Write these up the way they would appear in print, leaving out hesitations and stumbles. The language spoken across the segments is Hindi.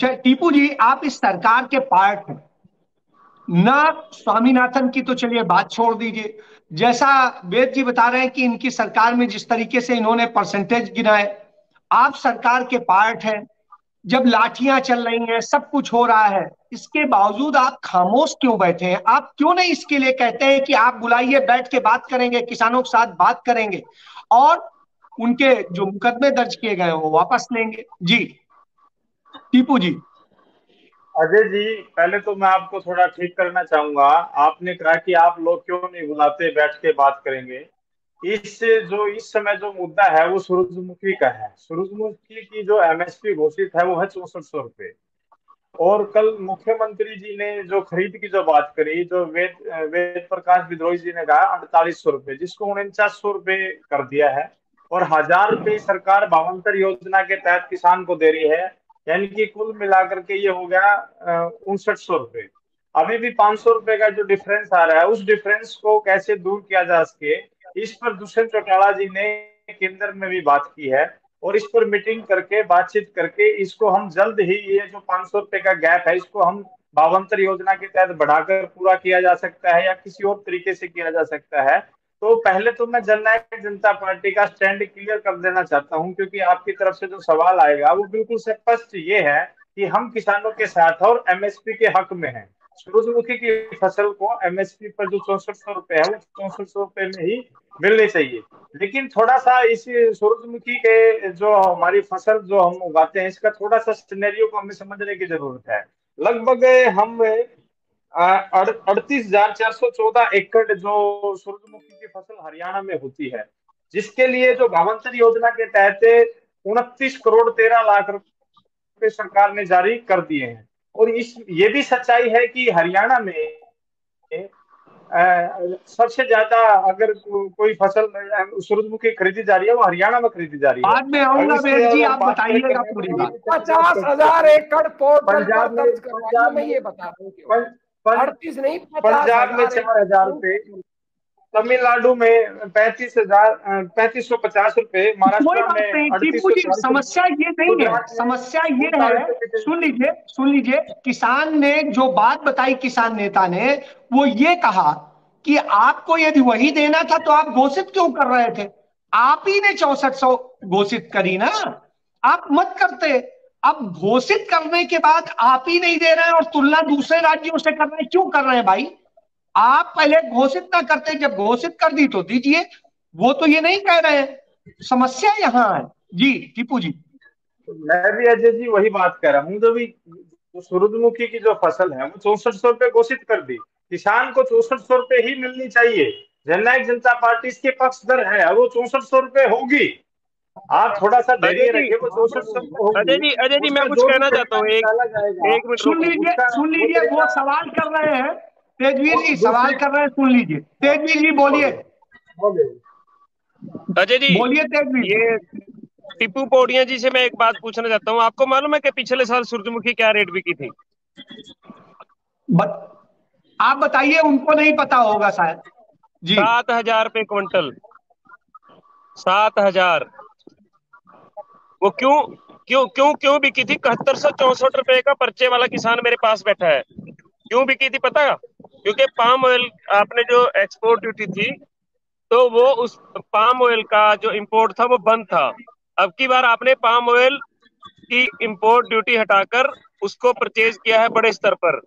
टीपू जी, आप इस सरकार के पार्ट हैं ना। स्वामीनाथन की तो चलिए बात छोड़ दीजिए। जैसा वेद जी बता रहे हैं कि इनकी सरकार में जिस तरीके से इन्होंने परसेंटेज गिनाए, आप सरकार के पार्ट हैं। जब लाठियां चल रही हैं, सब कुछ हो रहा है, इसके बावजूद आप खामोश क्यों बैठे हैं? आप क्यों नहीं इसके लिए कहते हैं कि आप बुलाइए, बैठ के बात करेंगे, किसानों के साथ बात करेंगे और उनके जो मुकदमे दर्ज किए गए हैं वो वापस लेंगे? जी टीपू जी। अजय जी, पहले तो मैं आपको थोड़ा ठीक करना चाहूंगा। आपने कहा कि आप लोग क्यों नहीं बुलाते, बैठ के बात करेंगे। इस समय जो मुद्दा है वो सूरजमुखी का है। सूरजमुखी की जो एमएसपी घोषित है वो है 6400 रुपये। और कल मुख्यमंत्री जी ने जो खरीद की जो बात करी, जो वेद प्रकाश विद्रोही जी ने कहा 4800 रुपये, जिसको 4900 रुपये कर दिया है। और 1000 रुपये सरकार भावांतर योजना के तहत किसान को दे रही है। यानी कि कुल मिलाकर के ये हो गया 6900 रुपये। अभी भी 500 रुपये का जो डिफरेंस आ रहा है, उस डिफरेंस को कैसे दूर किया जा सके, इस पर दुष्यंत चौटाला जी ने केंद्र में भी बात की है। और इस पर मीटिंग करके, बातचीत करके, इसको हम जल्द ही, ये जो 500 रुपये का गैप है, इसको हम भावांतर योजना के तहत बढ़ाकर पूरा किया जा सकता है या किसी और तरीके से किया जा सकता है। तो पहले तो मैं जननायक जनता पार्टी का स्टैंड क्लियर कर देना चाहता हूं, क्योंकि आपकी तरफ से जो सवाल आएगा वो बिल्कुल स्पष्ट ये है कि हम किसानों के साथ और एमएसपी के हक में हैं। सूरजमुखी की फसल को एमएसपी पर जो 6400 रुपये है, वो 6400 रुपये में ही मिलने चाहिए। लेकिन थोड़ा सा इस सूरजमुखी के जो हमारी फसल जो हम उगाते हैं, इसका थोड़ा सा सिनेरियो को हमें समझने की जरूरत है। लगभग हम 38,414 एकड़ जो सूरजमुखी की फसल हरियाणा में होती है, जिसके लिए जो भावांतर योजना के तहत 29 करोड़ 13 लाख रुपए सरकार ने जारी कर दिए हैं। और ये भी सच्चाई है कि हरियाणा में सबसे ज्यादा अगर कोई फसल सूरजमुखी खरीदी जा रही है, वो हरियाणा में खरीदी जा रही है। बाद में आऊंगा अगर वेद जी, अगर आप बात करें बताइएगा पूरी बात। 50,000 एकड़ पोर्टल पर पंजाब में दर्ज करवाइए, मैं ये बता रहा हूँ। 38 नहीं, पंजाब में 4000 रुपए, तमिलनाडु में 3550 रुपए, कोई महाराष्ट्र बात में नहीं टीपू जी, 3840, समस्या ये नहीं है, गुजरात में समस्या ये है। 47। सुन लीजिए, किसान ने जो बात बताई, किसान नेता ने वो ये कहा कि आपको यदि वही देना था तो आप घोषित क्यों कर रहे थे? आप ही ने 6400 घोषित करी ना, आप मत करते। अब घोषित करने के बाद आप ही नहीं दे रहे हैं और तुलना दूसरे राज्यों से कर रहे हैं, क्यों कर रहे हैं भाई? आप पहले घोषित ना करते, जब घोषित कर दी तो दीजिए। वो तो ये नहीं कह रहे हैं, समस्या यहां है। जी टीपू जी। मैं भी अजय जी वही बात कर रहा हूँ। जो सूरजमुखी की जो फसल है वो 6400 रुपये घोषित कर दी, किसान को 6400 रुपये ही मिलनी चाहिए। जननायक जनता पार्टी इसके पक्षधर है, वो 6400 रुपये होगी। आप थोड़ा सा धैर्य रखिए, वो 6400 होगी। अजय जी मैं उसका कुछ जो भी कहना चाहता पैसा हूँ, निकाला जाएगा, एक मिनट सुन रुको। लीजिए, उसका सुन वो लीजिए, वो देगा। सवाल कर रहे हैं। तेजवीर जी सवाल दूसरी कर रहे हैं, सुन लीजिए। तेजवीर जी बोलिए, अजय जी, बोलिए तेजवीर जी। ये टीपू पौड़िया जी से मैं एक बात पूछना चाहता हूँ। आपको मालूम है कि पिछले साल सूरजमुखी क्या रेट बिकी थी? आप बताइए, उनको नहीं पता होगा शायद। जी 7,000 रुपये क्विंटल। 7,000। वो क्यों क्यों क्यों क्यों बिकी थी? 7164 रुपए का पर्चे वाला किसान मेरे पास बैठा है। क्यों बिकी थी पता? क्योंकि पाम ऑयल आपने जो एक्सपोर्ट ड्यूटी थी, तो वो उस पाम ऑयल का जो इंपोर्ट था वो बंद था। अब की बार आपने पाम ऑयल की इंपोर्ट ड्यूटी हटाकर उसको परचेज किया है बड़े स्तर पर।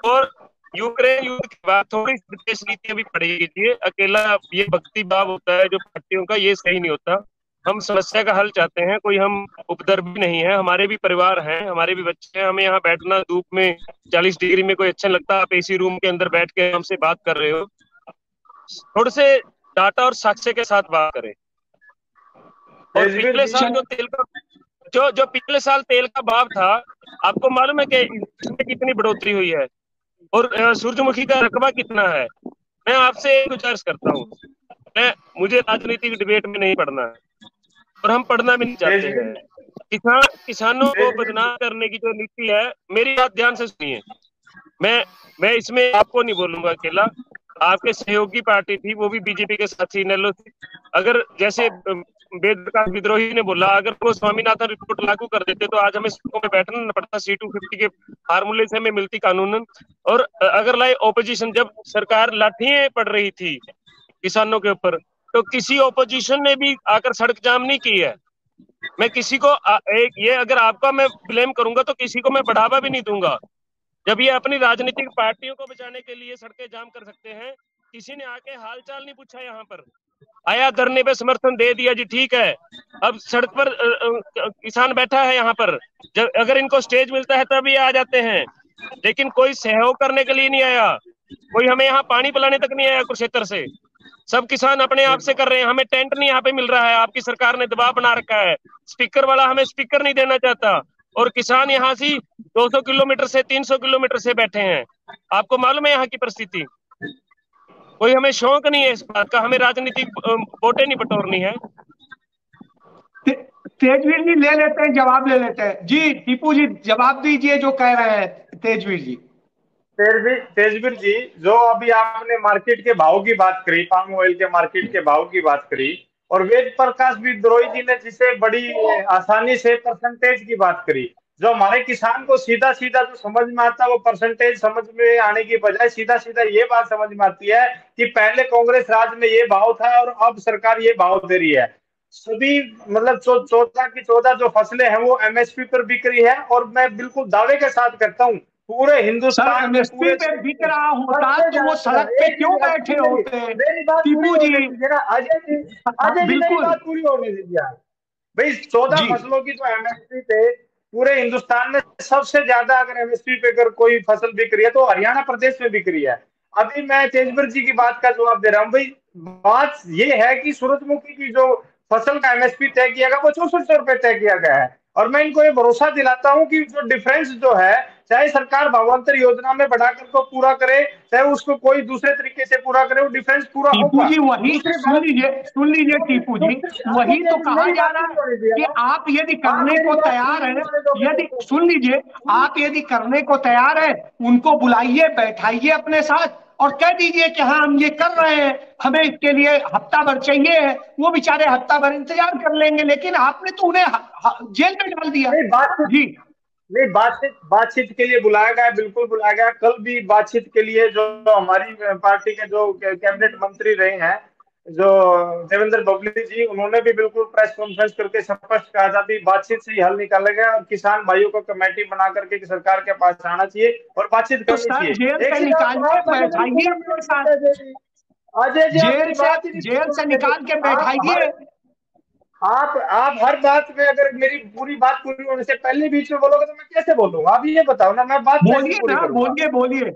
और यूक्रेन युद्ध के बाद थोड़ी विदेश नीतियां भी पड़ेगी। ये अकेला ये भक्ति भाव होता है जो पार्टियों का, ये सही नहीं होता। हम समस्या का हल चाहते हैं, कोई हम उपद्रवी नहीं है। हमारे भी परिवार हैं, हमारे भी बच्चे हैं। हमें यहाँ बैठना धूप में 40 डिग्री में कोई अच्छा लगता है? आप एसी रूम के अंदर बैठ के हमसे बात कर रहे हो। थोड़े से डाटा और साक्ष्य के साथ बात करें। और पिछले साल जो तेल का जो पिछले साल तेल का भाव था, आपको मालूम है कि इसमें कितनी बढ़ोतरी हुई है? और सूरजमुखी का रकबा कितना है? मैं आपसे गुजारिश करता हूँ, मुझे राजनीतिक डिबेट में नहीं पढ़ना है और हम पढ़ना भी नहीं चाहते हैं। किसानों को बदनाम करने की जो नीति है, मेरी बात ध्यान से सुनिए। मैं इसमें आपको नहीं बोलूंगा अकेला। आपके सहयोगी पार्टी थी, वो भी बीजेपी के साथ इनेलो थी। अगर जैसे वेद प्रकाश विद्रोही ने बोला, अगर वो स्वामीनाथन रिपोर्ट लागू कर देते तो आज हमें सड़कों में बैठना न पड़ता, C-250 के फार्मूले से हमें मिलती कानूनन। और अगर लाए ऑपोजिशन, जब सरकार लाठियां पड़ रही थी किसानों के ऊपर, तो किसी ऑपोजिशन ने भी आकर सड़क जाम नहीं की है। मैं किसी को ये अगर आपका मैं ब्लेम करूंगा तो किसी को मैं बढ़ावा भी नहीं दूंगा। जब ये अपनी राजनीतिक पार्टियों को बचाने के लिए सड़कें जाम कर सकते हैं, किसी ने आके हालचाल नहीं पूछा। यहाँ पर आया, धरने पे समर्थन दे दिया जी, ठीक है। अब सड़क पर किसान बैठा है यहाँ पर, जब अगर इनको स्टेज मिलता है तब ये आ जाते हैं, लेकिन कोई सहयोग करने के लिए नहीं आया। कोई हमें यहाँ पानी पिलाने तक नहीं आया कुरुक्षेत्र से। सब किसान अपने आप से कर रहे हैं। हमें टेंट नहीं यहाँ पे मिल रहा है, आपकी सरकार ने दबाव बना रखा है। स्पीकर वाला हमें स्पीकर नहीं देना चाहता, और किसान यहाँ से 200 किलोमीटर से 300 किलोमीटर से बैठे हैं। आपको मालूम है यहाँ की परिस्थिति। कोई हमें शौक नहीं है इस बात का, हमें राजनीतिक वोटें नहीं बटोरनी है। तेजवीर जी ले लेते हैं, जवाब ले लेते हैं जी। टीपू जी जवाब दीजिए जो कह रहे हैं तेजवीर जी। तेजवीर जी, जो अभी आपने मार्केट के भाव की बात करी, पाम ऑयल के मार्केट के भाव की बात करी, और वेद प्रकाश विद्रोही जी ने जिसे बड़ी आसानी से परसेंटेज की बात करी, जो हमारे किसान को सीधा सीधा जो समझ में आता है वो परसेंटेज समझ में आने की बजाय सीधा सीधा ये बात समझ में आती है कि पहले कांग्रेस राज में ये भाव था और अब सरकार ये भाव दे रही है। सभी मतलब 14 की 14 जो फसलें हैं वो MSP पर बिक रही है, और मैं बिल्कुल दावे के साथ करता हूँ पूरे हिंदुस्तान में MSP पे बिक रहा होता तो वो सड़क पे क्यों बैठे होते? टीपू जी, अजय जी मेरी बात पूरी होने दीजिए भाई। 14 फसलों की जो MSP पे पूरे हिंदुस्तान में सबसे ज्यादा अगर MSP पे अगर कोई फसल बिक रही है तो हरियाणा प्रदेश में बिक रही है। अभी मैं तेजवीर जी की बात का जवाब दे रहा हूँ भाई। बात ये है कि सूरजमुखी की जो फसल का MSP तय किया गया वो 6400 रुपए तय किया गया है, और मैं इनको ये भरोसा दिलाता हूं कि जो डिफरेंस जो है, चाहे सरकार भावांतर योजना में बढ़ाकर को पूरा करे, चाहे उसको कोई दूसरे तरीके से पूरा करे, वो डिफरेंस पूरा होगा। जी वही सुन लीजिए टीपू जी, वही तो कहा जा रहा है कि आप यदि करने को तैयार है, यदि सुन लीजिए, आप यदि करने को तैयार है उनको बुलाइए, बैठाइए अपने साथ और कह दीजिए कि हाँ हम ये कर रहे हैं, हमें इसके लिए हफ्ता भर चाहिए है। वो बेचारे हफ्ता भर इंतजार कर लेंगे, लेकिन आपने तो उन्हें जेल में डाल दिया। जी नहीं, बातचीत के लिए बुलाया गया, बिल्कुल बुलाया गया। कल भी बातचीत के लिए जो हमारी पार्टी के जो कैबिनेट मंत्री रहे हैं, जो देवेंद्र बबली जी, उन्होंने भी बिल्कुल प्रेस कॉन्फ्रेंस करके स्पष्ट कहा था कि बातचीत से ही हल निकाला गया और किसान भाइयों को कमेटी बना करके सरकार के पास आना चाहिए और बातचीत करनी चाहिए। जेल से निकाल के बैठाइए। आप हर बात में अगर मेरी पूरी बात पूरी होने से पहले बीच में बोलोगे तो मैं कैसे बोलूंगा? आप ये बताओ ना, मैं बात बोलिए।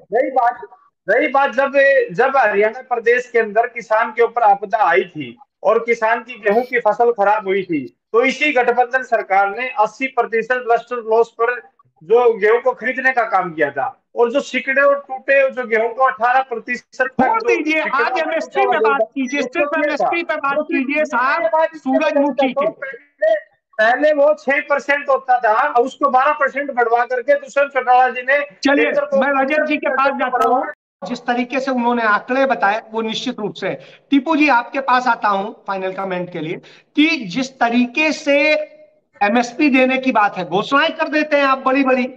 रही बात जब हरियाणा प्रदेश के अंदर किसान के ऊपर आपदा आई थी और किसान की गेहूं की फसल खराब हुई थी, तो इसी गठबंधन सरकार ने 80% लस्टर लॉस पर जो गेहूं को खरीदने का काम किया था, और जो सिकड़े और टूटे जो गेहूं को 18% छोड़ दीजिए। आज MSP पे बात कीजिए, सिर्फ MSP पे बात कीजिए साहब। सूरजमुखी के पहले वो 6% होता था, उसको 12% बढ़वा करके दुष्यंत चौटाला जी ने। चलिए मैं रजत जी के पास जाता हूँ। जिस तरीके से उन्होंने आंकड़े बताए वो निश्चित रूप से, टीपू जी आपके पास आता हूं फाइनल कमेंट के लिए, कि जिस तरीके से MSP देने की बात है, घोषणाएं कर देते हैं आप, बड़ी बड़ी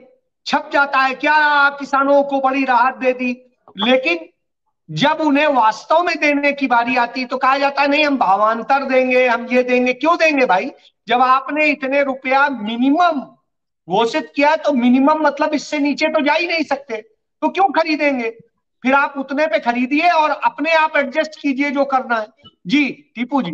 छप जाता है क्या किसानों को बड़ी राहत दे दी, लेकिन जब उन्हें वास्तव में देने की बारी आती तो कहा जाता है नहीं हम भावांतर देंगे, हम ये देंगे। क्यों देंगे भाई? जब आपने इतने रुपया मिनिमम घोषित किया तो मिनिमम मतलब इससे नीचे तो जा ही नहीं सकते, तो क्यों खरीदेंगे? फिर आप उतने पे खरीदिए और अपने आप एडजस्ट कीजिए जो करना है। जी टीपू जी।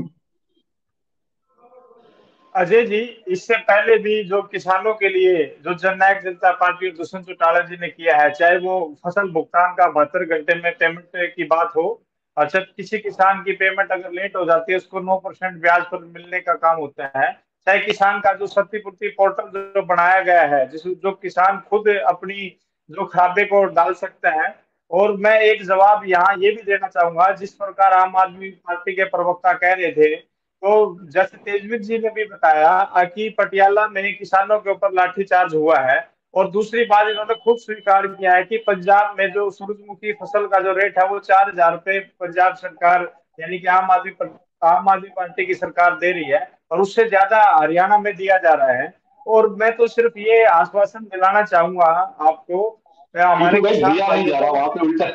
अजय जी, इससे पहले भी जो किसानों के लिए जो जननायक जनता पार्टी और दुष्यंत चौटाला जी ने किया है, चाहे वो फसल भुगतान का 72 घंटे में पेमेंट की बात हो, अच्छा किसी किसान की पेमेंट अगर लेट हो जाती है उसको 9% ब्याज पर मिलने का काम होता है, चाहे किसान का जो क्षतिपूर्ति पोर्टल जो बनाया गया है जो किसान खुद अपनी जो खाते को डाल सकता है। और मैं एक जवाब यहाँ ये भी देना चाहूंगा, जिस प्रकार आम आदमी पार्टी के प्रवक्ता कह रहे थे, तो जैसे तेजवीर जी ने भी बताया कि पटियाला में किसानों के ऊपर लाठीचार्ज हुआ है, और दूसरी बात इन्होंने खुद स्वीकार किया है कि पंजाब में जो सूरजमुखी फसल का जो रेट है वो 4000 रुपए पंजाब सरकार यानी कि आम आदमी पार्टी की सरकार दे रही है। और उससे ज्यादा हरियाणा में दिया जा रहा है। और मैं तो सिर्फ ये आश्वासन दिलाना चाहूंगा आपको, हमारे भाई किसान दिया नहीं भाइयों जा रहा को, वहां पे उल्टा।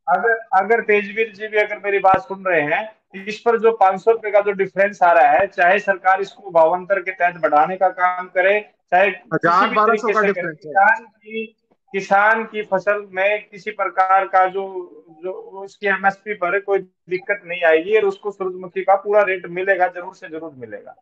अगर अगर तेजवीर जी भी अगर मेरी बात सुन रहे हैं, इस पर जो 500 रुपए का जो डिफरेंस आ रहा है, चाहे सरकार इसको भावांतर के तहत बढ़ाने का काम करे, चाहे किसी भी 1000-1200 तरीके का से करे, डिफरेंस है। किसान की फसल में किसी प्रकार का जो जो उसकी एमएसपी पर कोई दिक्कत नहीं आएगी और उसको सूरजमुखी का पूरा रेट मिलेगा, जरूर से जरूर मिलेगा।